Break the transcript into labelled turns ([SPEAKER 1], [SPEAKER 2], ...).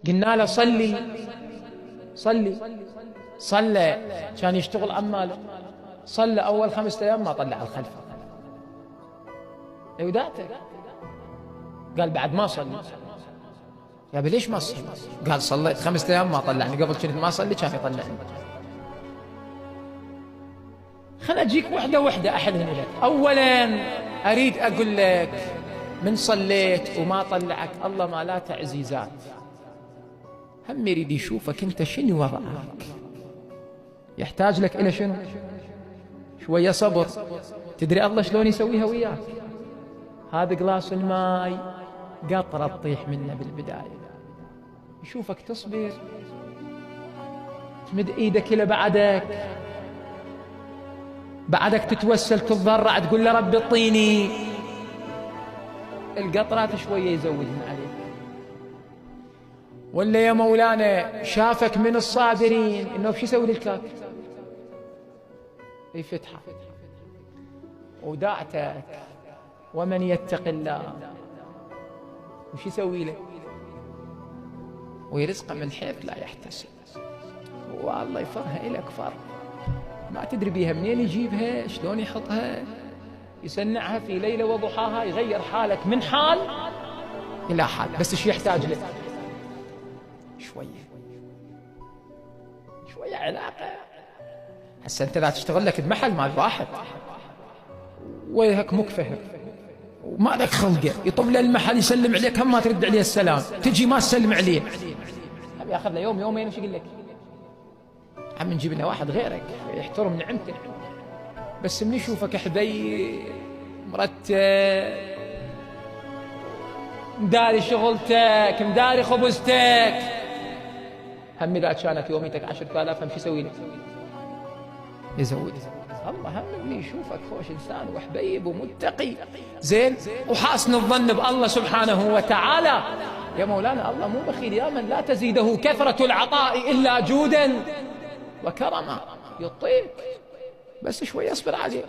[SPEAKER 1] قلنا له صلي صلي، صلى كان يشتغل عماله، صلى أول 5 أيام ما طلع الخلفة. وداته قال بعد ما صلي. يا ابي ليش ما تصلي؟ قال صليت 5 أيام ما طلعني، قبل كنت ما أصلي كان يطلعني. خل أجيك وحدة وحدة أحدهن لك. أولا أريد أقول لك من صليت وما طلعك الله ما لا تعزيزات، هم يريد يشوفك أنت شنو وضعك، يحتاج لك إلى شنو؟ شوية صبر. تدري الله شلون يسويها وياك؟ هذا قلاص الماي قطرة تطيح منه بالبداية، يشوفك تصبر، تمد ايدك إلى بعدك تتوسل تتضرع تقول له رب اعطيني، القطرات شوية يزودهم عليك. ولا يا مولانا شافك من الصابرين انه بشي يسوي للكاك؟ يفتحه. ودعتك ومن يتق الله وش يسوي له؟ ويرزقه من حيث لا يحتسب. والله يفرها إلك فر ما تدري بيها منين يجيبها، شلون يحطها، يسنعها في ليلة وضحاها، يغير حالك من حال إلى حال. بس ايش يحتاج لك؟ شوية علاقة. هسه انت لا تشتغل لك بمحل مال واحد وجهك مكفهر وما لك خلقه، يطب له المحل يسلم عليك هم ما ترد عليه السلام، تجي ما تسلم عليه، هم ياخذ له يوم يومين وش يقول لك؟ عم نجيب لنا واحد غيرك يحترم نعمتك. بس من يشوفك حبي مرتب، مداري شغلتك، مداري خبزتك، هم إذا كانت يوميتك 10,000 هم شو يسوي لك؟ يزود. الله هم اللي يشوفك خوش إنسان وحبيب ومتقي زين وحاسن الظن بالله سبحانه وتعالى. يا مولانا الله مو بخيل، يا من لا تزيده كثرة العطاء إلا جودا وكرما، يعطيك بس شوي اصبر عليه.